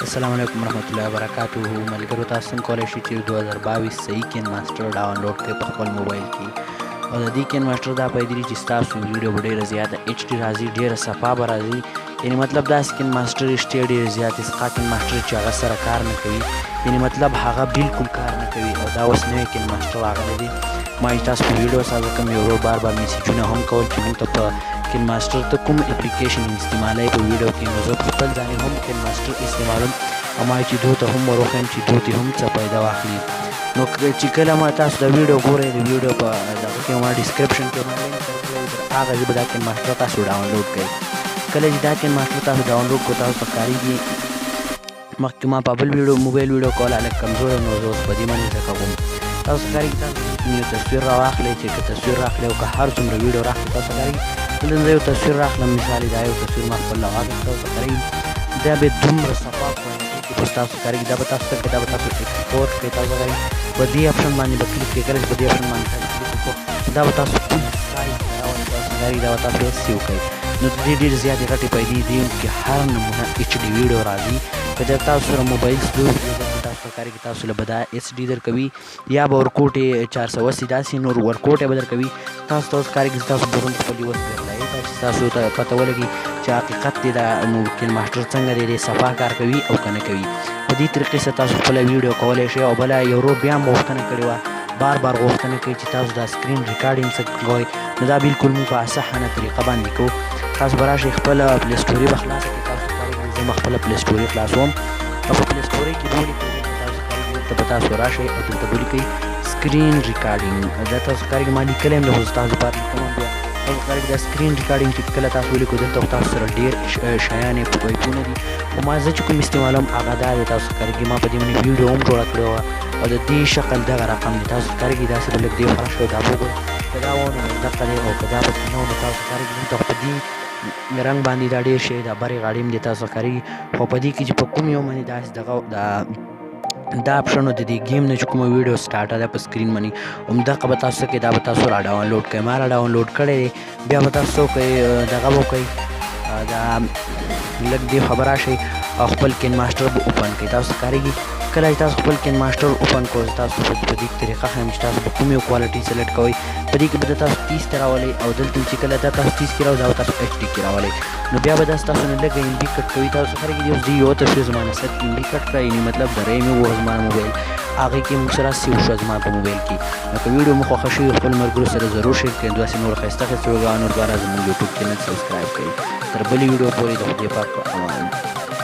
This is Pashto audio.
السلام علیکم ورحمۃ اللہ وبرکاتہ ملګرو تاسو څنګه کولی شئ چې 2022 صحیح کین ماسټر ډاونلوډ کړئ په خپل موبایل کې او د دې کین ماسټر دا فایدې دي چې ستاسو ویډیو به ډېره زیاته ایچ ډي راځي ډېره صفا به راځي یعنې مطلب داسې کین ماسټر اشتیا ډېرې زیاتې څخه کین ماسټر چې هغه سره کار نه کوي یعنې مطلب هغه بالکل کار نه کوي او دا اوس نوی کین ماسټر راغلی دی ما چې تاسو په ویډیو سره کوم یو ورو بار بار میسیجونه هم کول چې موږ ته په کین ماسټر ته کوم اپلیکیشن استعمالوي په ویډیو کې نو زه په خپل ځان هم کین ماسټر استعمالوم او ما چې دوی ته هم وروښیم چې دوی ته هم څه پیدا واخلي نو چې کله ما تاسو د ویډیو ګورئ د ویډیو په دغه کې ما ډسکرپشن کې ما لینک درکړی هغه ژبه دا کین ماسټر تاسو ډاونلوډ کړئ کله چې دا کین ماسټر تاسو ډاونلوډ کړو تاسو ته ښکارېږي مخکې ما په بل موبایل ویډیو کوله هلک کمزوری نو زه اوس په دې باندې زده کوم تاسو ښکارېږي تاسو یو تصویر راواخلئ چې که تصویر راخلئ او که هر څومره ویډیو راخلئ تاسو ښکارېږي دلته زه یو تصویر راخلم مثال دا یو تصویر ما خپل راواخلم تاسو ښکارېږي دا به دومره صفا کوالټي کې به تاسو ښکارېږي دا به تاسو ته دا به تاسو ایکسپورټ کړئ تاسو ښکارېږي په دې اپشن باندې به کلیک کړئ کله چې په دې اپشن باندې تاسو کلیک وکړو دا به تاسو فل سایز راولي تاسو ښکارېږي دا به تاسو یې سیو کړئ نو د دې ډېرې زیاتې غټې فایدې دي چې هر نمونه ایچ ډي ویډیو راځي که د تاسو سره موبایل سلو تاسو ښکارېږي تاسو له به دا ایچ ډي درکوي یا به ورکوټ یې 480 داسې نور ورکوټ یې به درکوي تاسو ته اوس ښکارېږي تاسو برون خپل یوه درلایي چې تاسو ته پته ولګي چې حقیقت دی دا ممکن ماسټر څنګه دی صفا کار کوي او که نه کوي په دې طریقې سره تاسو خپله ویډیو کولی شئ او بله یو ورور بیا هم غوښتنه کړې وه بار بار غوښتنه کوي چې تاسو دا سکرین ریکارډینګ څه کوئ نو دا بالکل موږ په اسانه طریقه باندې کوو تاسو به راشئ خپله پلی سټوري به خلاصه کړئ تاسو ښکارېږي زه به خپله پلی سټوري خلاصوم او په پلی سټوري کې به ولیکئ تاسو ښکارېږي دلته به تاسو راشئ او دلته به ولیکئ سکرین ریکارډینګ دا تاسو ښکارېږي ما لیکلی یم خو زه تاسو لپاره لیکم هم بیا تاسو ښکارېږي دا سکرین ریکارډینګ چې کله تاسو ولیکو دلته خو تاسو سره ډېر شیان ایپونه دي خو ما زه چې کوم استعمالوم هغه دا دی تاسو ښکارېږي ما په دې باندې ویډیو هم جوړه کړې وه او د دې شکل دغه رقم دی تاسو ښکارېږي داسې به لږ دې خورا شو دا به وګورئ که دا وه نو دقه دی او که دا پکې نه و نو تاسو ښکارېږي دلته خو په دې رنګ باندې دا ډېر شی دا برې غاړې هم دی تاسو ښکارېږي خو په دې کې چې په کوم یو باندې داسې دغه دا اپشن د دې گیم نه چې کومه ویډیو سټارټه ده په سکرین باندې همدغه به تاسو کې دا به تاسو را ډاونلوډ کړئ ما را ډاونلوډ کړی دی بیا به تاسو کوئ دغه به وکړئ دا لږ دې خبر راشئ او خپل کین ماسټر به اوپن کړئ تاسو ښکارېږي کله چې تاسو خپل کین ماسټر اوپن کړئ تاسو په دې طریقه ښیم چې تاسو به کوم یو کوالټي سلیکټ کوئ په دې کې به تاسو 30 ته راولئ او دلته چې کله دا تاسو 30 کې راوځي دا تاسو ایچ ډي کې راولئ نو بیا به داسې تاسو نه لږ ام بي کټ کوي تاسو ښکارېږي اوس دې یو تصویر زما نه 7 ام بي کټ کړه یعنې مطلب د ریم یې وه زما موبایل هغې کې موږ سره سیو شوه زما په موبایل کې نو که ویډیو مو خوښه شوي خپل ملګرو سره ضرور شیر کړئ داسې نور ښایسته ښایسته ویډیوګانو لپاره زموږ یوټیوب چینل سبسکرایب کړئ تر بلې ویډیو پورې د خدای پاک په امان